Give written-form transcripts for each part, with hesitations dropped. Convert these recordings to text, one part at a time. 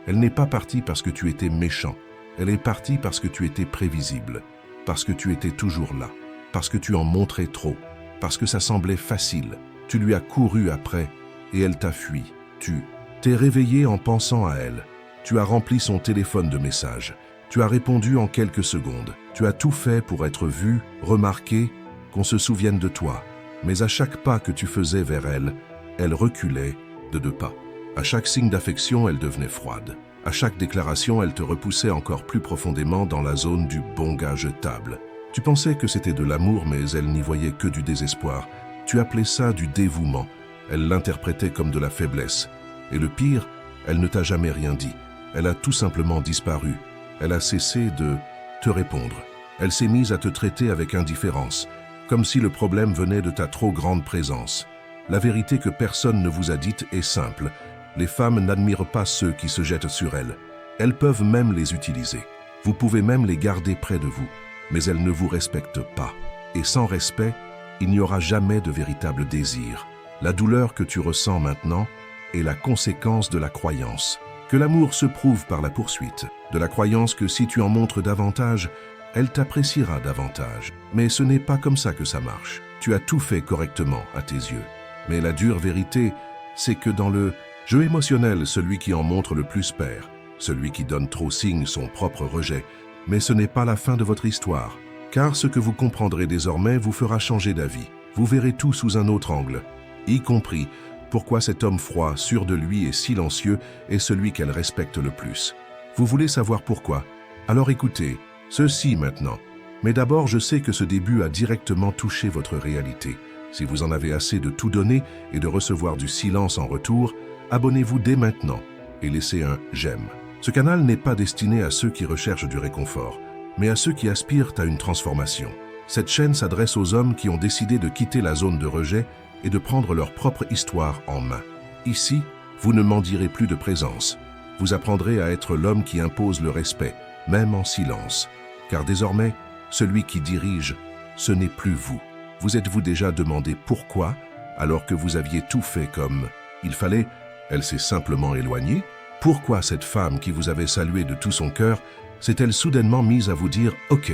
Elle n'est pas partie parce que tu étais méchant. Elle est partie parce que tu étais prévisible, parce que tu étais toujours là, parce que tu en montrais trop, parce que ça semblait facile. Tu lui as couru après et elle t'a fui. Tu t'es réveillé en pensant à elle. Tu as rempli son téléphone de messages. Tu as répondu en quelques secondes. Tu as tout fait pour être vu, remarqué, qu'on se souvienne de toi. Mais à chaque pas que tu faisais vers elle, elle reculait de 2 pas. À chaque signe d'affection, elle devenait froide. À chaque déclaration, elle te repoussait encore plus profondément dans la zone du bon gars jetable. Tu pensais que c'était de l'amour, mais elle n'y voyait que du désespoir. Tu appelais ça du dévouement. Elle l'interprétait comme de la faiblesse. Et le pire, elle ne t'a jamais rien dit. Elle a tout simplement disparu. Elle a cessé de te répondre. Elle s'est mise à te traiter avec indifférence, comme si le problème venait de ta trop grande présence. La vérité que personne ne vous a dite est simple. Les femmes n'admirent pas ceux qui se jettent sur elles. Elles peuvent même les utiliser. Vous pouvez même les garder près de vous, mais elles ne vous respectent pas. Et sans respect, il n'y aura jamais de véritable désir. La douleur que tu ressens maintenant est la conséquence de la croyance que l'amour se prouve par la poursuite, de la croyance que si tu en montres davantage, elle t'appréciera davantage. Mais ce n'est pas comme ça que ça marche. Tu as tout fait correctement à tes yeux. Mais la dure vérité, c'est que dans le jeu émotionnel, celui qui en montre le plus perd, celui qui donne trop signe son propre rejet. Mais ce n'est pas la fin de votre histoire, car ce que vous comprendrez désormais vous fera changer d'avis. Vous verrez tout sous un autre angle, y compris pourquoi cet homme froid, sûr de lui et silencieux est celui qu'elle respecte le plus. Vous voulez savoir pourquoi? Alors écoutez, ceci maintenant. Mais d'abord, je sais que ce début a directement touché votre réalité. Si vous en avez assez de tout donner et de recevoir du silence en retour, abonnez-vous dès maintenant et laissez un « j'aime ». Ce canal n'est pas destiné à ceux qui recherchent du réconfort, mais à ceux qui aspirent à une transformation. Cette chaîne s'adresse aux hommes qui ont décidé de quitter la zone de rejet et de prendre leur propre histoire en main. Ici, vous ne mendirez plus de présence. Vous apprendrez à être l'homme qui impose le respect, même en silence. Car désormais, celui qui dirige, ce n'est plus vous. Vous êtes-vous déjà demandé pourquoi, alors que vous aviez tout fait comme il fallait, elle s'est simplement éloignée? Pourquoi cette femme qui vous avait salué de tout son cœur s'est-elle soudainement mise à vous dire « Ok ».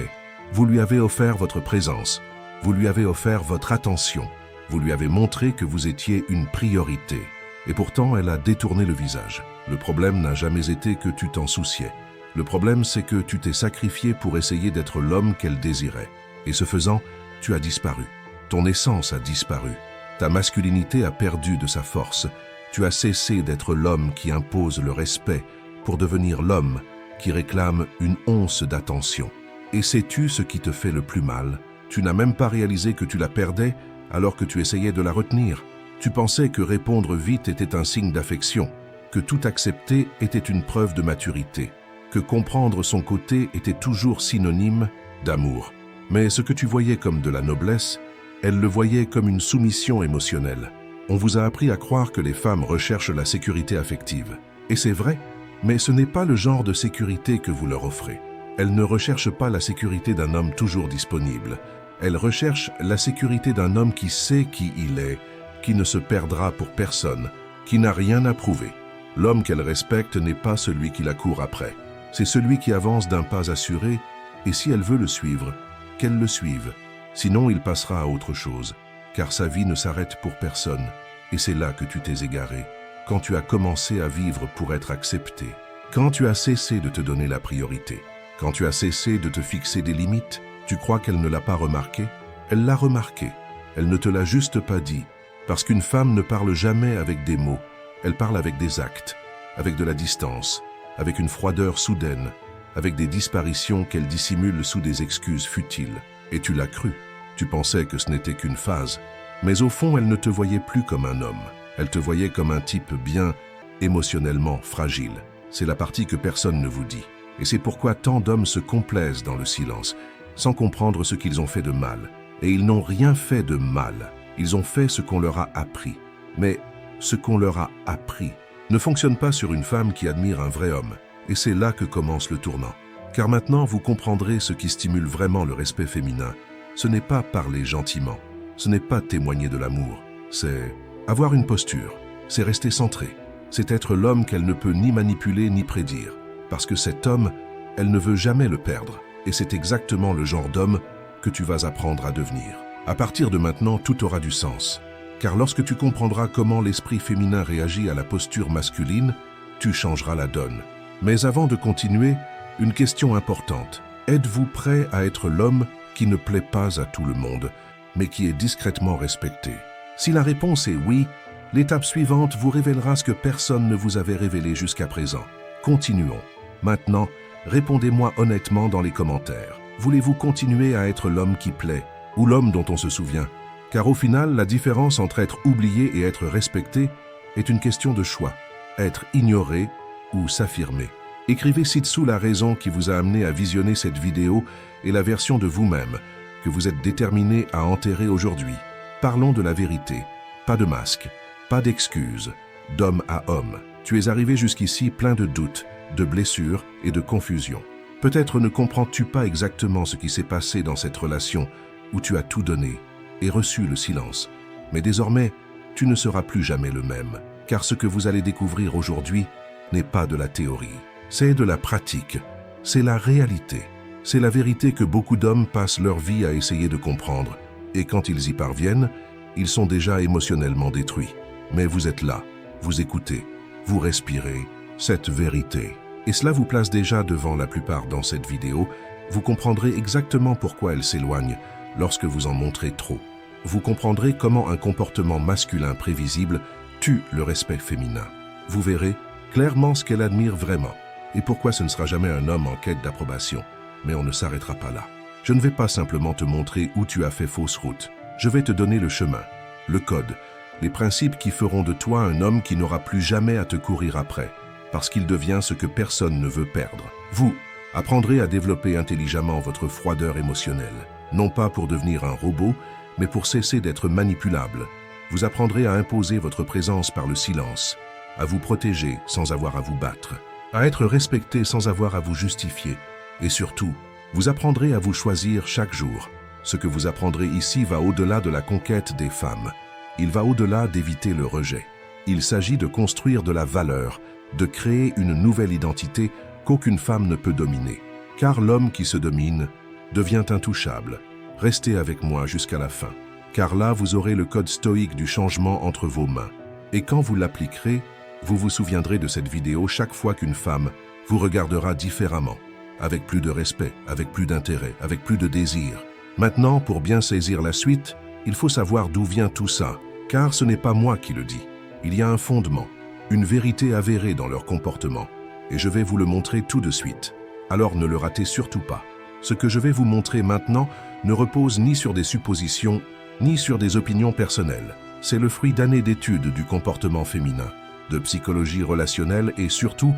Vous lui avez offert votre présence, vous lui avez offert votre attention, vous lui avez montré que vous étiez une priorité. Et pourtant, elle a détourné le visage. Le problème n'a jamais été que tu t'en souciais. Le problème, c'est que tu t'es sacrifié pour essayer d'être l'homme qu'elle désirait. Et ce faisant, tu as disparu. Ton essence a disparu. Ta masculinité a perdu de sa force. Tu as cessé d'être l'homme qui impose le respect pour devenir l'homme qui réclame une once d'attention. Et sais-tu ce qui te fait le plus mal? Tu n'as même pas réalisé que tu la perdais alors que tu essayais de la retenir. Tu pensais que répondre vite était un signe d'affection, que tout accepter était une preuve de maturité, que comprendre son côté était toujours synonyme d'amour. Mais ce que tu voyais comme de la noblesse, elle le voyait comme une soumission émotionnelle. On vous a appris à croire que les femmes recherchent la sécurité affective. Et c'est vrai, mais ce n'est pas le genre de sécurité que vous leur offrez. Elles ne recherchent pas la sécurité d'un homme toujours disponible. Elles recherchent la sécurité d'un homme qui sait qui il est, qui ne se perdra pour personne, qui n'a rien à prouver. L'homme qu'elle respecte n'est pas celui qui la court après. C'est celui qui avance d'un pas assuré, et si elle veut le suivre, qu'elle le suive. Sinon, il passera à autre chose, car sa vie ne s'arrête pour personne. Et c'est là que tu t'es égaré, quand tu as commencé à vivre pour être accepté, quand tu as cessé de te donner la priorité, quand tu as cessé de te fixer des limites. Tu crois qu'elle ne l'a pas remarqué? Elle l'a remarqué. Elle ne te l'a juste pas dit, parce qu'une femme ne parle jamais avec des mots, elle parle avec des actes, avec de la distance, avec une froideur soudaine, avec des disparitions qu'elle dissimule sous des excuses futiles. Et tu l'as cru. Tu pensais que ce n'était qu'une phase. Mais au fond, elle ne te voyait plus comme un homme. Elle te voyait comme un type bien émotionnellement fragile. C'est la partie que personne ne vous dit. Et c'est pourquoi tant d'hommes se complaisent dans le silence, sans comprendre ce qu'ils ont fait de mal. Et ils n'ont rien fait de mal. Ils ont fait ce qu'on leur a appris. Mais ce qu'on leur a appris ne fonctionne pas sur une femme qui admire un vrai homme. Et c'est là que commence le tournant. Car maintenant, vous comprendrez ce qui stimule vraiment le respect féminin. Ce n'est pas parler gentiment. Ce n'est pas témoigner de l'amour. C'est avoir une posture. C'est rester centré. C'est être l'homme qu'elle ne peut ni manipuler ni prédire. Parce que cet homme, elle ne veut jamais le perdre. Et c'est exactement le genre d'homme que tu vas apprendre à devenir. À partir de maintenant, tout aura du sens. Car lorsque tu comprendras comment l'esprit féminin réagit à la posture masculine, tu changeras la donne. Mais avant de continuer, une question importante. Êtes-vous prêt à être l'homme qui ne plaît pas à tout le monde, mais qui est discrètement respecté? Si la réponse est oui, l'étape suivante vous révélera ce que personne ne vous avait révélé jusqu'à présent. Continuons. Maintenant, répondez-moi honnêtement dans les commentaires. Voulez-vous continuer à être l'homme qui plaît ou l'homme dont on se souvient? Car au final, la différence entre être oublié et être respecté est une question de choix. Être ignoré ou s'affirmer. Écrivez ci-dessous la raison qui vous a amené à visionner cette vidéo et la version de vous-même que vous êtes déterminé à enterrer aujourd'hui. Parlons de la vérité. Pas de masque, pas d'excuses, d'homme à homme. Tu es arrivé jusqu'ici plein de doutes, de blessures et de confusion. Peut-être ne comprends-tu pas exactement ce qui s'est passé dans cette relation où tu as tout donné et reçu le silence. Mais désormais, tu ne seras plus jamais le même, car ce que vous allez découvrir aujourd'hui n'est pas de la théorie. C'est de la pratique, c'est la réalité. C'est la vérité que beaucoup d'hommes passent leur vie à essayer de comprendre. Et quand ils y parviennent, ils sont déjà émotionnellement détruits. Mais vous êtes là, vous écoutez, vous respirez cette vérité. Et cela vous place déjà devant la plupart dans cette vidéo. Vous comprendrez exactement pourquoi elle s'éloigne lorsque vous en montrez trop. Vous comprendrez comment un comportement masculin prévisible tue le respect féminin. Vous verrez clairement ce qu'elle admire vraiment et pourquoi ce ne sera jamais un homme en quête d'approbation. Mais on ne s'arrêtera pas là. Je ne vais pas simplement te montrer où tu as fait fausse route. Je vais te donner le chemin, le code, les principes qui feront de toi un homme qui n'aura plus jamais à te courir après, parce qu'il devient ce que personne ne veut perdre. Vous apprendrez à développer intelligemment votre froideur émotionnelle, non pas pour devenir un robot, mais pour cesser d'être manipulable. Vous apprendrez à imposer votre présence par le silence, à vous protéger sans avoir à vous battre, à être respecté sans avoir à vous justifier. Et surtout, vous apprendrez à vous choisir chaque jour. Ce que vous apprendrez ici va au-delà de la conquête des femmes. Il va au-delà d'éviter le rejet. Il s'agit de construire de la valeur, de créer une nouvelle identité qu'aucune femme ne peut dominer. Car l'homme qui se domine devient intouchable. Restez avec moi jusqu'à la fin, car là vous aurez le code stoïque du changement entre vos mains. Et quand vous l'appliquerez, vous vous souviendrez de cette vidéo chaque fois qu'une femme vous regardera différemment, avec plus de respect, avec plus d'intérêt, avec plus de désir. Maintenant, pour bien saisir la suite, il faut savoir d'où vient tout ça, car ce n'est pas moi qui le dis. Il y a un fondement, une vérité avérée dans leur comportement, et je vais vous le montrer tout de suite. Alors ne le ratez surtout pas. Ce que je vais vous montrer maintenant ne repose ni sur des suppositions, ni sur des opinions personnelles. C'est le fruit d'années d'études du comportement féminin, de psychologie relationnelle et surtout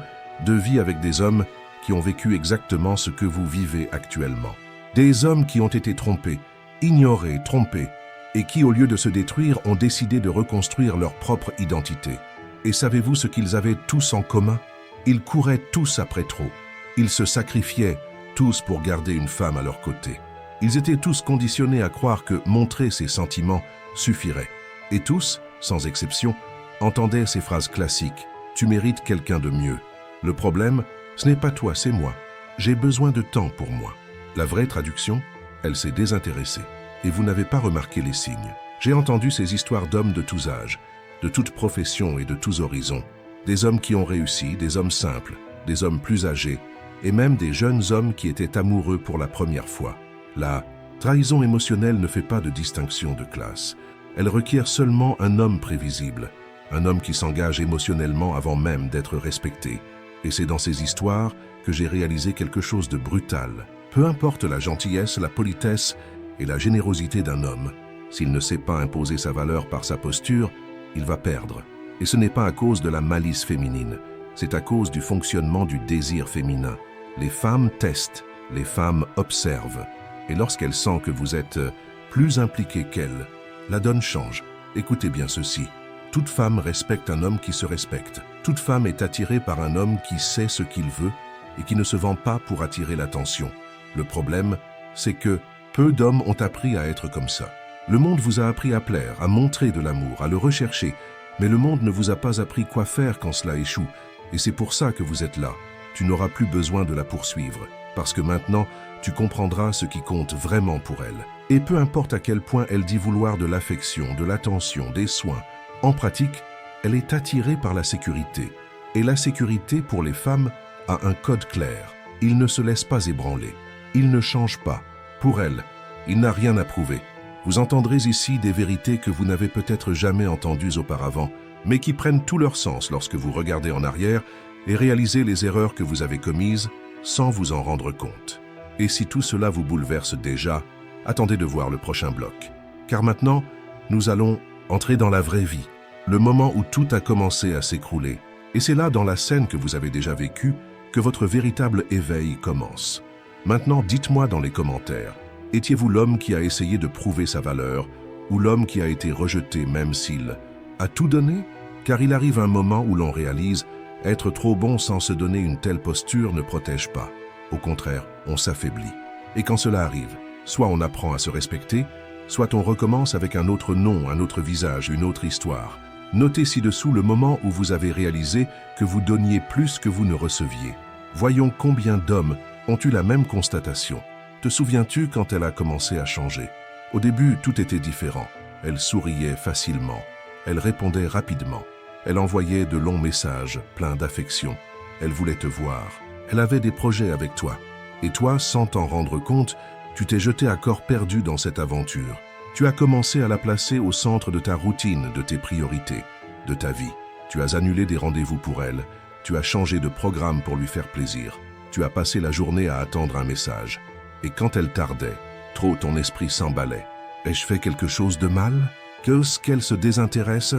de vie avec des hommes qui ont vécu exactement ce que vous vivez actuellement. Des hommes qui ont été trompés, ignorés, trompés, et qui, au lieu de se détruire, ont décidé de reconstruire leur propre identité. Et savez-vous ce qu'ils avaient tous en commun? Ils couraient tous après trop. Ils se sacrifiaient tous pour garder une femme à leur côté. Ils étaient tous conditionnés à croire que montrer ses sentiments suffirait. Et tous, sans exception, entendaient ces phrases classiques « Tu mérites quelqu'un de mieux ». Le problème, ce n'est pas toi, c'est moi. J'ai besoin de temps pour moi. La vraie traduction, elle s'est désintéressée. Et vous n'avez pas remarqué les signes. J'ai entendu ces histoires d'hommes de tous âges, de toutes professions et de tous horizons. Des hommes qui ont réussi, des hommes simples, des hommes plus âgés, et même des jeunes hommes qui étaient amoureux pour la première fois. La trahison émotionnelle ne fait pas de distinction de classe. Elle requiert seulement un homme prévisible, un homme qui s'engage émotionnellement avant même d'être respecté. Et c'est dans ces histoires que j'ai réalisé quelque chose de brutal. Peu importe la gentillesse, la politesse et la générosité d'un homme, s'il ne sait pas imposer sa valeur par sa posture, il va perdre. Et ce n'est pas à cause de la malice féminine, c'est à cause du fonctionnement du désir féminin. Les femmes testent, les femmes observent. Et lorsqu'elles sentent que vous êtes plus impliqué qu'elles, la donne change. Écoutez bien ceci. Toute femme respecte un homme qui se respecte. Toute femme est attirée par un homme qui sait ce qu'il veut et qui ne se vend pas pour attirer l'attention. Le problème, c'est que peu d'hommes ont appris à être comme ça. Le monde vous a appris à plaire, à montrer de l'amour, à le rechercher, Mais le monde ne vous a pas appris quoi faire quand cela échoue, et c'est pour ça que vous êtes là. Tu n'auras plus besoin de la poursuivre, parce que maintenant, tu comprendras ce qui compte vraiment pour elle. Et peu importe à quel point elle dit vouloir de l'affection, de l'attention, des soins, en pratique, elle est attirée par la sécurité. Et la sécurité, pour les femmes, a un code clair. Il ne se laisse pas ébranler. Il ne change pas. Pour elle, il n'a rien à prouver. Vous entendrez ici des vérités que vous n'avez peut-être jamais entendues auparavant, mais qui prennent tout leur sens lorsque vous regardez en arrière et réalisez les erreurs que vous avez commises sans vous en rendre compte. Et si tout cela vous bouleverse déjà, attendez de voir le prochain bloc. Car maintenant, nous allons entrer dans la vraie vie, le moment où tout a commencé à s'écrouler. Et c'est là, dans la scène que vous avez déjà vécue, que votre véritable éveil commence. Maintenant, dites-moi dans les commentaires, étiez-vous l'homme qui a essayé de prouver sa valeur ou l'homme qui a été rejeté même s'il a tout donné? Car il arrive un moment où l'on réalise être trop bon sans se donner une telle posture ne protège pas. Au contraire, on s'affaiblit. Et quand cela arrive, soit on apprend à se respecter, soit on recommence avec un autre nom, un autre visage, une autre histoire. Notez ci-dessous le moment où vous avez réalisé que vous donniez plus que vous ne receviez. Voyons combien d'hommes ont eu la même constatation. Te souviens-tu quand elle a commencé à changer? Au début, tout était différent. Elle souriait facilement. Elle répondait rapidement. Elle envoyait de longs messages, pleins d'affection. Elle voulait te voir. Elle avait des projets avec toi. Et toi, sans t'en rendre compte, tu t'es jeté à corps perdu dans cette aventure. Tu as commencé à la placer au centre de ta routine, de tes priorités, de ta vie. Tu as annulé des rendez-vous pour elle. Tu as changé de programme pour lui faire plaisir. Tu as passé la journée à attendre un message. Et quand elle tardait, trop ton esprit s'emballait. Ai-je fait quelque chose de mal? Qu'est-ce qu'elle se désintéresse?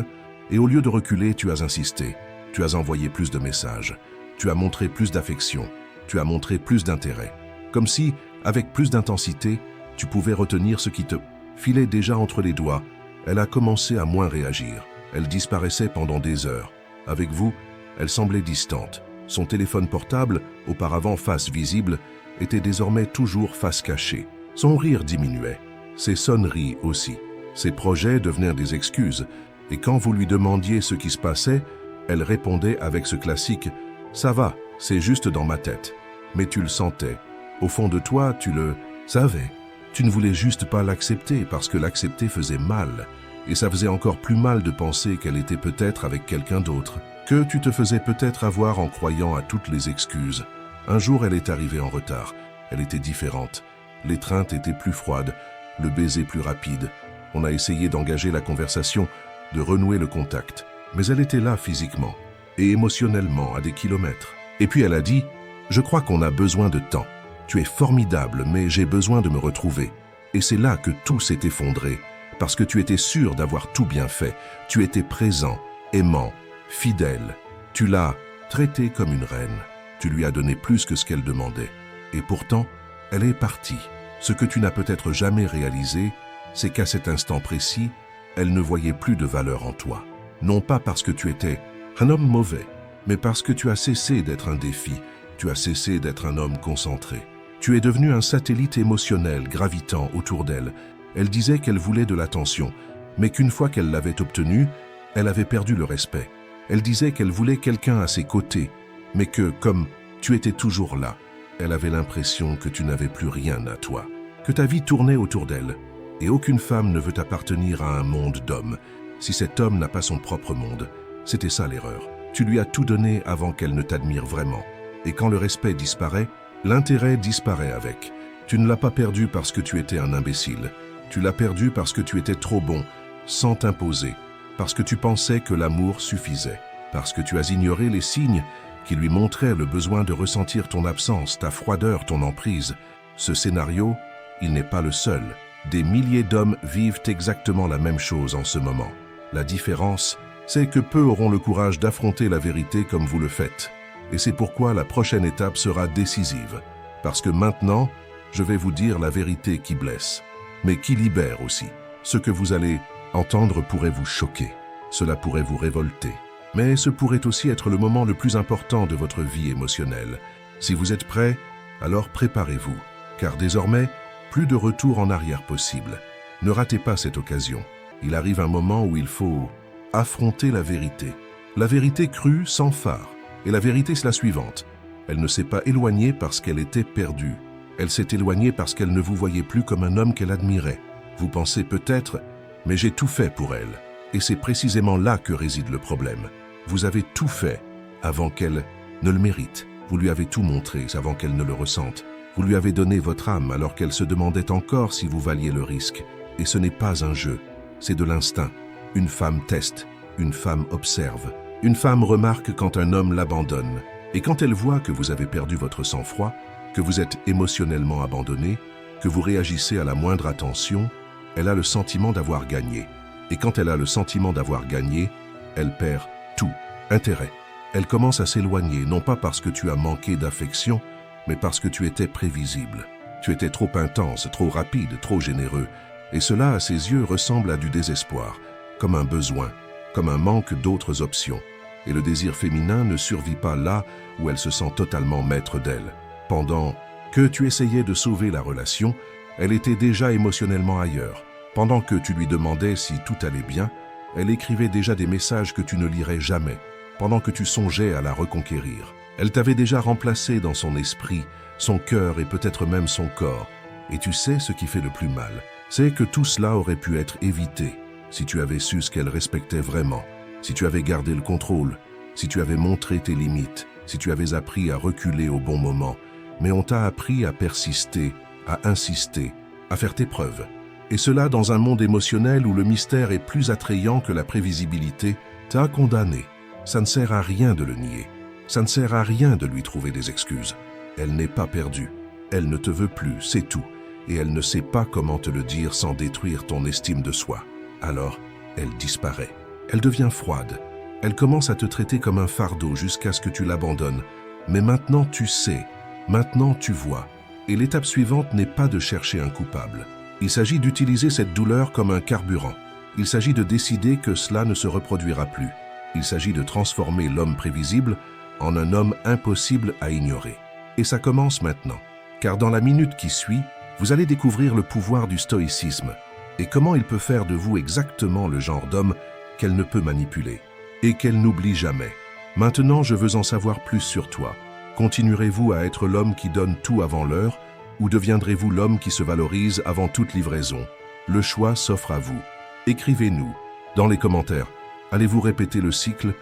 Et au lieu de reculer, tu as insisté. Tu as envoyé plus de messages. Tu as montré plus d'affection. Tu as montré plus d'intérêt. Comme si, avec plus d'intensité, tu pouvais retenir ce qui te filait déjà entre les doigts. Elle a commencé à moins réagir. Elle disparaissait pendant des heures. Avec vous, elle semblait distante. Son téléphone portable, auparavant face visible, était désormais toujours face cachée. Son rire diminuait. Ses sonneries aussi. Ses projets devenaient des excuses. Et quand vous lui demandiez ce qui se passait, elle répondait avec ce classique « Ça va, c'est juste dans ma tête ». Mais tu le sentais. Au fond de toi, tu le savais. Tu ne voulais juste pas l'accepter parce que l'accepter faisait mal. Et ça faisait encore plus mal de penser qu'elle était peut-être avec quelqu'un d'autre, que tu te faisais peut-être avoir en croyant à toutes les excuses. Un jour, elle est arrivée en retard. Elle était différente. L'étreinte était plus froide, le baiser plus rapide. On a essayé d'engager la conversation, de renouer le contact. Mais elle était là physiquement et émotionnellement à des kilomètres. Et puis elle a dit « Je crois qu'on a besoin de temps. Tu es formidable, mais j'ai besoin de me retrouver. » Et c'est là que tout s'est effondré, parce que tu étais sûr d'avoir tout bien fait. Tu étais présent, aimant, fidèle. Tu l'as traitée comme une reine. Tu lui as donné plus que ce qu'elle demandait. Et pourtant, elle est partie. Ce que tu n'as peut-être jamais réalisé, c'est qu'à cet instant précis, elle ne voyait plus de valeur en toi. Non pas parce que tu étais un homme mauvais, mais parce que tu as cessé d'être un défi, tu as cessé d'être un homme concentré. Tu es devenu un satellite émotionnel gravitant autour d'elle. Elle disait qu'elle voulait de l'attention, mais qu'une fois qu'elle l'avait obtenue, elle avait perdu le respect. Elle disait qu'elle voulait quelqu'un à ses côtés, mais que, comme tu étais toujours là, elle avait l'impression que tu n'avais plus rien à toi, que ta vie tournait autour d'elle. Et aucune femme ne veut appartenir à un monde d'hommes. Si cet homme n'a pas son propre monde, c'était ça l'erreur. Tu lui as tout donné avant qu'elle ne t'admire vraiment. Et quand le respect disparaît, l'intérêt disparaît avec. Tu ne l'as pas perdu parce que tu étais un imbécile. Tu l'as perdu parce que tu étais trop bon, sans t'imposer, parce que tu pensais que l'amour suffisait, parce que tu as ignoré les signes qui lui montraient le besoin de ressentir ton absence, ta froideur, ton emprise. Ce scénario, il n'est pas le seul. Des milliers d'hommes vivent exactement la même chose en ce moment. La différence, c'est que peu auront le courage d'affronter la vérité comme vous le faites. Et c'est pourquoi la prochaine étape sera décisive. Parce que maintenant, je vais vous dire la vérité qui blesse, mais qui libère aussi. Ce que vous allez entendre pourrait vous choquer. Cela pourrait vous révolter. Mais ce pourrait aussi être le moment le plus important de votre vie émotionnelle. Si vous êtes prêts, alors préparez-vous. Car désormais, plus de retour en arrière possible. Ne ratez pas cette occasion. Il arrive un moment où il faut affronter la vérité. La vérité crue sans phare. Et la vérité, c'est la suivante. Elle ne s'est pas éloignée parce qu'elle était perdue. Elle s'est éloignée parce qu'elle ne vous voyait plus comme un homme qu'elle admirait. Vous pensez peut-être, mais j'ai tout fait pour elle. Et c'est précisément là que réside le problème. Vous avez tout fait avant qu'elle ne le mérite. Vous lui avez tout montré avant qu'elle ne le ressente. Vous lui avez donné votre âme alors qu'elle se demandait encore si vous valiez le risque. Et ce n'est pas un jeu, c'est de l'instinct. Une femme teste, une femme observe. Une femme remarque quand un homme l'abandonne. Et quand elle voit que vous avez perdu votre sang-froid, que vous êtes émotionnellement abandonné, que vous réagissez à la moindre attention, elle a le sentiment d'avoir gagné. Et quand elle a le sentiment d'avoir gagné, elle perd tout, intérêt. Elle commence à s'éloigner, non pas parce que tu as manqué d'affection, mais parce que tu étais prévisible. Tu étais trop intense, trop rapide, trop généreux. Et cela, à ses yeux, ressemble à du désespoir, comme un besoin, comme un manque d'autres options. Et le désir féminin ne survit pas là où elle se sent totalement maître d'elle. Pendant que tu essayais de sauver la relation, elle était déjà émotionnellement ailleurs. Pendant que tu lui demandais si tout allait bien, elle écrivait déjà des messages que tu ne lirais jamais. Pendant que tu songeais à la reconquérir, elle t'avait déjà remplacé dans son esprit, son cœur et peut-être même son corps. Et tu sais ce qui fait le plus mal, c'est que tout cela aurait pu être évité si tu avais su ce qu'elle respectait vraiment, si tu avais gardé le contrôle, si tu avais montré tes limites, si tu avais appris à reculer au bon moment. Mais on t'a appris à persister, à insister, à faire tes preuves. Et cela dans un monde émotionnel où le mystère est plus attrayant que la prévisibilité, t'as condamné. Ça ne sert à rien de le nier. Ça ne sert à rien de lui trouver des excuses. Elle n'est pas perdue. Elle ne te veut plus, c'est tout. Et elle ne sait pas comment te le dire sans détruire ton estime de soi. Alors, elle disparaît. Elle devient froide. Elle commence à te traiter comme un fardeau jusqu'à ce que tu l'abandonnes. Mais maintenant tu sais, maintenant tu vois. Et l'étape suivante n'est pas de chercher un coupable. Il s'agit d'utiliser cette douleur comme un carburant. Il s'agit de décider que cela ne se reproduira plus. Il s'agit de transformer l'homme prévisible en un homme impossible à ignorer. Et ça commence maintenant. Car dans la minute qui suit, vous allez découvrir le pouvoir du stoïcisme et comment il peut faire de vous exactement le genre d'homme qu'elle ne peut manipuler et qu'elle n'oublie jamais. Maintenant, je veux en savoir plus sur toi. Continuerez-vous à être l'homme qui donne tout avant l'heure ou deviendrez-vous l'homme qui se valorise avant toute livraison? Le choix s'offre à vous. Écrivez-nous dans les commentaires. Allez-vous répéter le cycle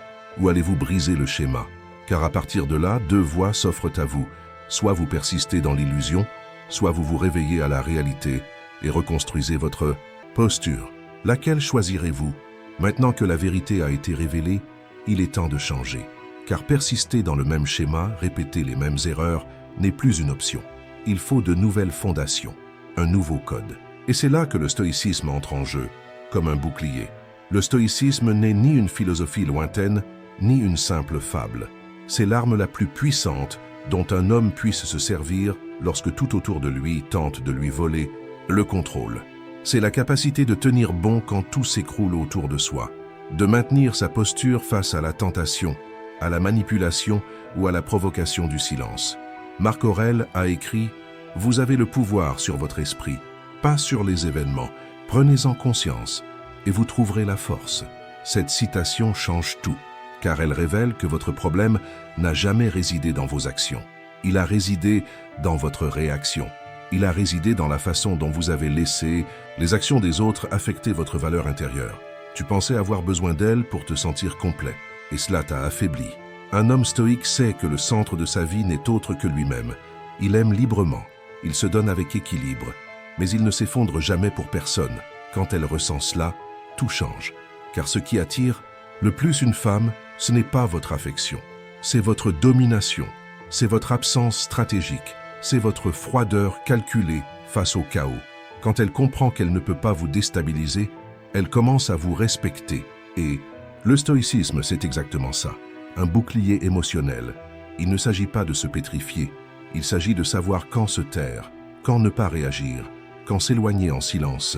ou allez-vous briser le schéma? Car à partir de là, deux voies s'offrent à vous. Soit vous persistez dans l'illusion, soit vous vous réveillez à la réalité et reconstruisez votre posture. Laquelle choisirez-vous? Maintenant que la vérité a été révélée, il est temps de changer. Car persister dans le même schéma, répéter les mêmes erreurs, n'est plus une option. Il faut de nouvelles fondations, un nouveau code. Et c'est là que le stoïcisme entre en jeu, comme un bouclier. Le stoïcisme n'est ni une philosophie lointaine, ni une simple fable. C'est l'arme la plus puissante dont un homme puisse se servir lorsque tout autour de lui tente de lui voler le contrôle. C'est la capacité de tenir bon quand tout s'écroule autour de soi, de maintenir sa posture face à la tentation, à la manipulation ou à la provocation du silence. Marc Aurèle a écrit « Vous avez le pouvoir sur votre esprit, pas sur les événements. Prenez-en conscience et vous trouverez la force. » Cette citation change tout, car elle révèle que votre problème n'a jamais résidé dans vos actions. Il a résidé dans votre réaction. Il a résidé dans la façon dont vous avez laissé les actions des autres affecter votre valeur intérieure. Tu pensais avoir besoin d'elle pour te sentir complet, et cela t'a affaibli. Un homme stoïque sait que le centre de sa vie n'est autre que lui-même. Il aime librement, il se donne avec équilibre, mais il ne s'effondre jamais pour personne. Quand elle ressent cela, tout change. Car ce qui attire le plus une femme, ce n'est pas votre affection, c'est votre domination, c'est votre absence stratégique, c'est votre froideur calculée face au chaos. Quand elle comprend qu'elle ne peut pas vous déstabiliser, elle commence à vous respecter. Et le stoïcisme, c'est exactement ça, un bouclier émotionnel. Il ne s'agit pas de se pétrifier, il s'agit de savoir quand se taire, quand ne pas réagir, quand s'éloigner en silence.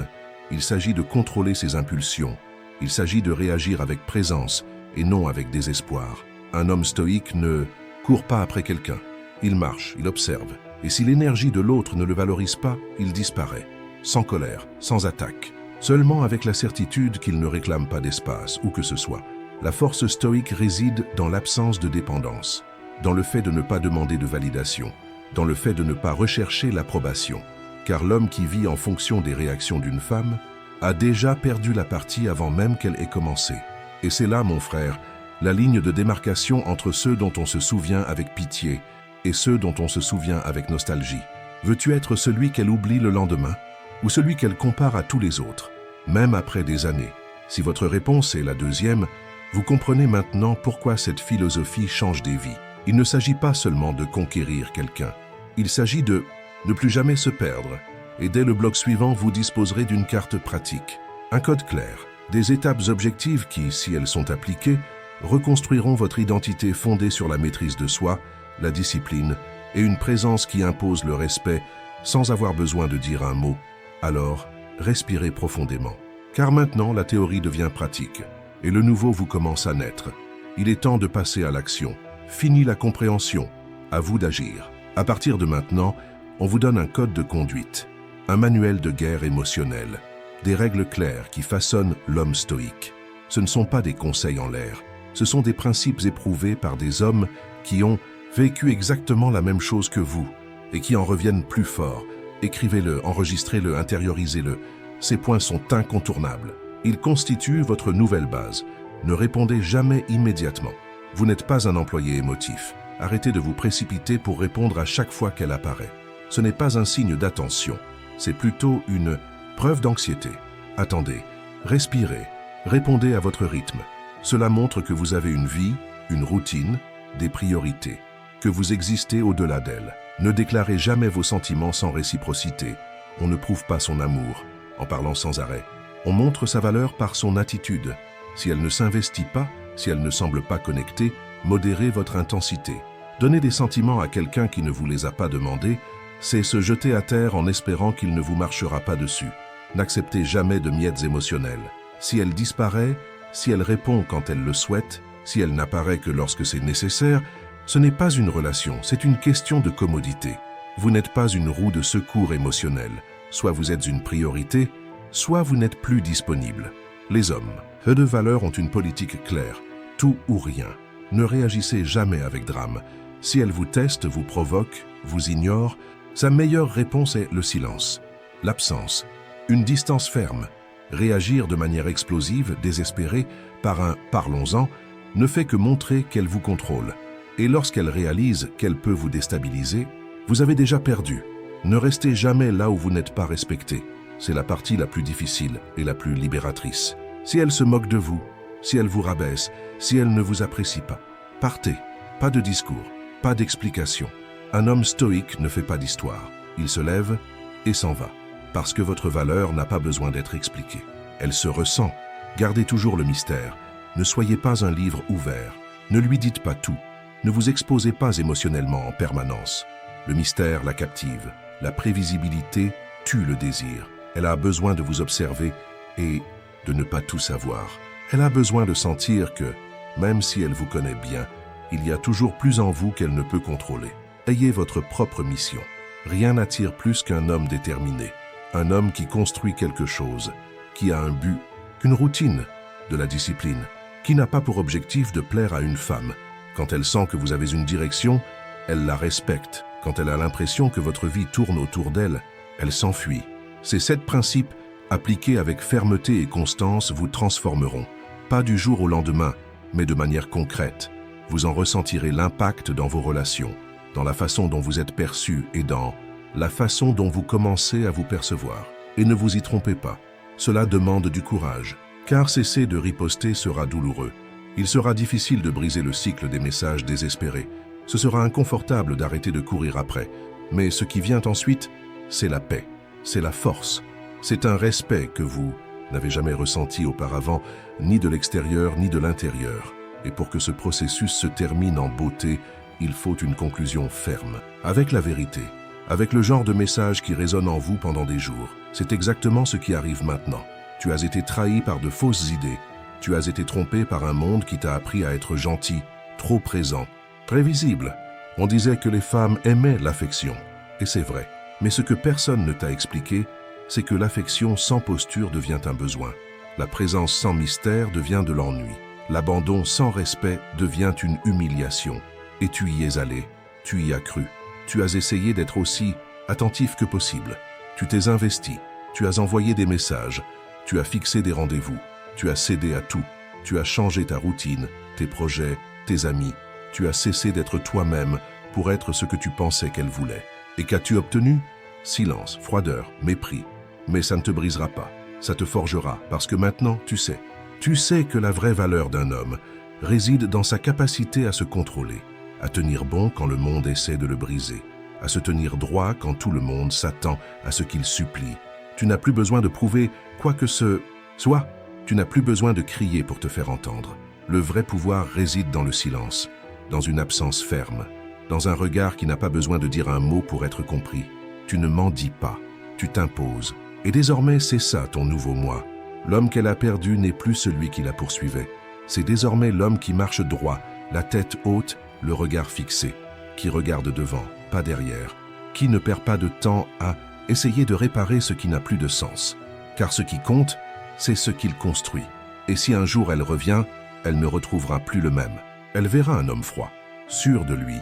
Il s'agit de contrôler ses impulsions, il s'agit de réagir avec présence et non avec désespoir. Un homme stoïque ne court pas après quelqu'un, il marche, il observe. Et si l'énergie de l'autre ne le valorise pas, il disparaît, sans colère, sans attaque, seulement avec la certitude qu'il ne réclame pas d'espace, où que ce soit. La force stoïque réside dans l'absence de dépendance, dans le fait de ne pas demander de validation, dans le fait de ne pas rechercher l'approbation. Car l'homme qui vit en fonction des réactions d'une femme a déjà perdu la partie avant même qu'elle ait commencé. Et c'est là, mon frère, la ligne de démarcation entre ceux dont on se souvient avec pitié et ceux dont on se souvient avec nostalgie. Veux-tu être celui qu'elle oublie le lendemain ou celui qu'elle compare à tous les autres, même après des années? Si votre réponse est la deuxième, vous comprenez maintenant pourquoi cette philosophie change des vies. Il ne s'agit pas seulement de conquérir quelqu'un, il s'agit de ne plus jamais se perdre. Et dès le bloc suivant, vous disposerez d'une carte pratique, un code clair, des étapes objectives qui, si elles sont appliquées, reconstruiront votre identité fondée sur la maîtrise de soi, la discipline et une présence qui impose le respect sans avoir besoin de dire un mot. Alors, respirez profondément. Car maintenant, la théorie devient pratique et le nouveau vous commence à naître. Il est temps de passer à l'action. Fini la compréhension. À vous d'agir. À partir de maintenant, on vous donne un code de conduite, un manuel de guerre émotionnelle, des règles claires qui façonnent l'homme stoïque. Ce ne sont pas des conseils en l'air, ce sont des principes éprouvés par des hommes qui ont vécu exactement la même chose que vous et qui en reviennent plus forts. Écrivez-le, enregistrez-le, intériorisez-le. Ces points sont incontournables. Ils constituent votre nouvelle base. Ne répondez jamais immédiatement. Vous n'êtes pas un employé émotif. Arrêtez de vous précipiter pour répondre à chaque fois qu'elle apparaît. Ce n'est pas un signe d'attention, c'est plutôt une preuve d'anxiété. Attendez, respirez, répondez à votre rythme. Cela montre que vous avez une vie, une routine, des priorités, que vous existez au-delà d'elles. Ne déclarez jamais vos sentiments sans réciprocité. On ne prouve pas son amour en parlant sans arrêt. On montre sa valeur par son attitude. Si elle ne s'investit pas, si elle ne semble pas connectée, modérez votre intensité. Donner des sentiments à quelqu'un qui ne vous les a pas demandés, c'est se jeter à terre en espérant qu'il ne vous marchera pas dessus. N'acceptez jamais de miettes émotionnelles. Si elle disparaît, si elle répond quand elle le souhaite, si elle n'apparaît que lorsque c'est nécessaire, ce n'est pas une relation, c'est une question de commodité. Vous n'êtes pas une roue de secours émotionnel. Soit vous êtes une priorité, soit vous n'êtes plus disponible. Les hommes, peu de valeurs, ont une politique claire, tout ou rien. Ne réagissez jamais avec drame. Si elle vous teste, vous provoque, vous ignore, sa meilleure réponse est le silence, l'absence, une distance ferme. Réagir de manière explosive, désespérée, par un « parlons-en » ne fait que montrer qu'elle vous contrôle. Et lorsqu'elle réalise qu'elle peut vous déstabiliser, vous avez déjà perdu. Ne restez jamais là où vous n'êtes pas respecté. C'est la partie la plus difficile et la plus libératrice. Si elle se moque de vous, si elle vous rabaisse, si elle ne vous apprécie pas, partez. Pas de discours, pas d'explication. Un homme stoïque ne fait pas d'histoire. Il se lève et s'en va. Parce que votre valeur n'a pas besoin d'être expliquée. Elle se ressent. Gardez toujours le mystère. Ne soyez pas un livre ouvert. Ne lui dites pas tout. Ne vous exposez pas émotionnellement en permanence. Le mystère la captive. La prévisibilité tue le désir. Elle a besoin de vous observer et de ne pas tout savoir. Elle a besoin de sentir que, même si elle vous connaît bien, il y a toujours plus en vous qu'elle ne peut contrôler. Ayez votre propre mission. Rien n'attire plus qu'un homme déterminé. Un homme qui construit quelque chose, qui a un but, qu'une routine, de la discipline, qui n'a pas pour objectif de plaire à une femme. Quand elle sent que vous avez une direction, elle la respecte. Quand elle a l'impression que votre vie tourne autour d'elle, elle s'enfuit. Ces 7 principes, appliqués avec fermeté et constance, vous transformeront. Pas du jour au lendemain, mais de manière concrète. Vous en ressentirez l'impact dans vos relations, dans la façon dont vous êtes perçu et dans la façon dont vous commencez à vous percevoir. Et ne vous y trompez pas, cela demande du courage, car cesser de riposter sera douloureux. Il sera difficile de briser le cycle des messages désespérés. Ce sera inconfortable d'arrêter de courir après. Mais ce qui vient ensuite, c'est la paix, c'est la force. C'est un respect que vous n'avez jamais ressenti auparavant, ni de l'extérieur ni de l'intérieur. Et pour que ce processus se termine en beauté, il faut une conclusion ferme, avec la vérité, avec le genre de message qui résonne en vous pendant des jours. C'est exactement ce qui arrive maintenant. Tu as été trahi par de fausses idées. Tu as été trompé par un monde qui t'a appris à être gentil, trop présent, prévisible. On disait que les femmes aimaient l'affection, et c'est vrai. Mais ce que personne ne t'a expliqué, c'est que l'affection sans posture devient un besoin. La présence sans mystère devient de l'ennui. L'abandon sans respect devient une humiliation. Et tu y es allé, tu y as cru. Tu as essayé d'être aussi attentif que possible. Tu t'es investi, tu as envoyé des messages, tu as fixé des rendez-vous, tu as cédé à tout. Tu as changé ta routine, tes projets, tes amis. Tu as cessé d'être toi-même pour être ce que tu pensais qu'elle voulait. Et qu'as-tu obtenu? Silence, froideur, mépris. Mais ça ne te brisera pas, ça te forgera, parce que maintenant, tu sais. Tu sais que la vraie valeur d'un homme réside dans sa capacité à se contrôler, à tenir bon quand le monde essaie de le briser, à se tenir droit quand tout le monde s'attend à ce qu'il supplie. Tu n'as plus besoin de prouver quoi que ce soit. Tu n'as plus besoin de crier pour te faire entendre. Le vrai pouvoir réside dans le silence, dans une absence ferme, dans un regard qui n'a pas besoin de dire un mot pour être compris. Tu ne m'en dis pas, tu t'imposes. Et désormais, c'est ça ton nouveau moi. L'homme qu'elle a perdu n'est plus celui qui la poursuivait. C'est désormais l'homme qui marche droit, la tête haute, le regard fixé, qui regarde devant, pas derrière, qui ne perd pas de temps à essayer de réparer ce qui n'a plus de sens. Car ce qui compte, c'est ce qu'il construit. Et si un jour elle revient, elle ne retrouvera plus le même. Elle verra un homme froid, sûr de lui,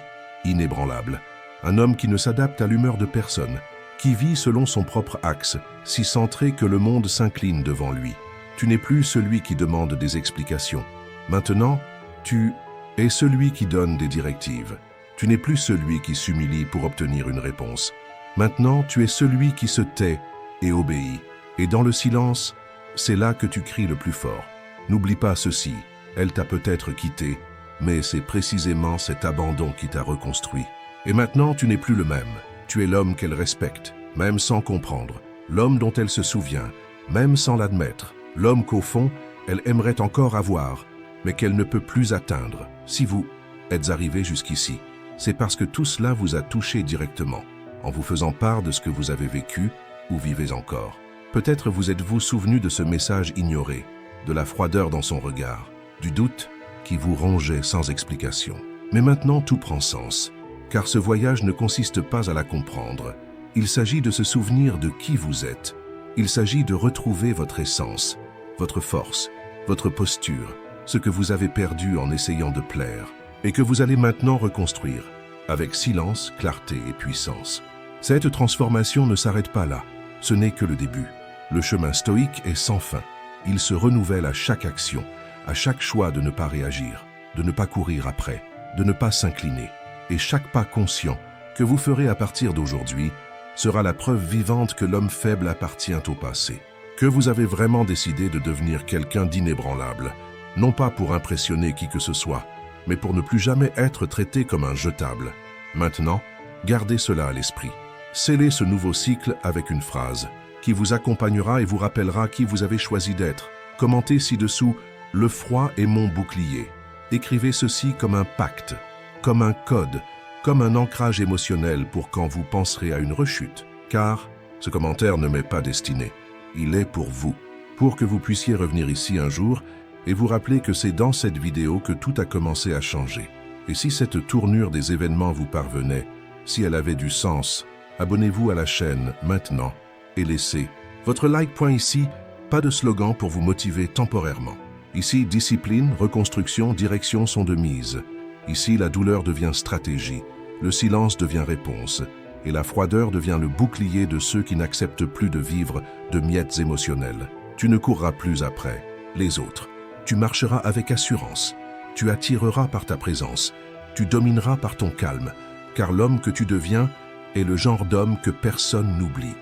inébranlable. Un homme qui ne s'adapte à l'humeur de personne, qui vit selon son propre axe, si centré que le monde s'incline devant lui. Tu n'es plus celui qui demande des explications. Maintenant, tu es celui qui donne des directives. Tu n'es plus celui qui s'humilie pour obtenir une réponse. Maintenant, tu es celui qui se tait et obéit. Et dans le silence, c'est là que tu cries le plus fort. N'oublie pas ceci, elle t'a peut-être quitté, mais c'est précisément cet abandon qui t'a reconstruit. Et maintenant, tu n'es plus le même. Tu es l'homme qu'elle respecte, même sans comprendre. L'homme dont elle se souvient, même sans l'admettre. L'homme qu'au fond, elle aimerait encore avoir, mais qu'elle ne peut plus atteindre. Si vous êtes arrivé jusqu'ici, c'est parce que tout cela vous a touché directement, en vous faisant part de ce que vous avez vécu ou vivez encore. Peut-être vous êtes-vous souvenu de ce message ignoré, de la froideur dans son regard, du doute qui vous rongeait sans explication. Mais maintenant tout prend sens, car ce voyage ne consiste pas à la comprendre. Il s'agit de se souvenir de qui vous êtes. Il s'agit de retrouver votre essence, votre force, votre posture, ce que vous avez perdu en essayant de plaire, et que vous allez maintenant reconstruire, avec silence, clarté et puissance. Cette transformation ne s'arrête pas là, ce n'est que le début. Le chemin stoïque est sans fin. Il se renouvelle à chaque action, à chaque choix de ne pas réagir, de ne pas courir après, de ne pas s'incliner. Et chaque pas conscient que vous ferez à partir d'aujourd'hui sera la preuve vivante que l'homme faible appartient au passé. Que vous avez vraiment décidé de devenir quelqu'un d'inébranlable, non pas pour impressionner qui que ce soit, mais pour ne plus jamais être traité comme un jetable. Maintenant, gardez cela à l'esprit. Scellez ce nouveau cycle avec une phrase qui vous accompagnera et vous rappellera qui vous avez choisi d'être. Commentez ci-dessous « Le froid est mon bouclier ». Écrivez ceci comme un pacte, comme un code, comme un ancrage émotionnel pour quand vous penserez à une rechute. Car ce commentaire ne m'est pas destiné. Il est pour vous, pour que vous puissiez revenir ici un jour et vous rappeler que c'est dans cette vidéo que tout a commencé à changer. Et si cette tournure des événements vous parvenait, si elle avait du sens, abonnez-vous à la chaîne maintenant et laissez votre like. Ici, pas de slogan pour vous motiver temporairement. Ici, discipline, reconstruction, direction sont de mise. Ici, la douleur devient stratégie, le silence devient réponse, et la froideur devient le bouclier de ceux qui n'acceptent plus de vivre de miettes émotionnelles. Tu ne courras plus après les autres. Tu marcheras avec assurance. Tu attireras par ta présence. Tu domineras par ton calme, car l'homme que tu deviens est le genre d'homme que personne n'oublie.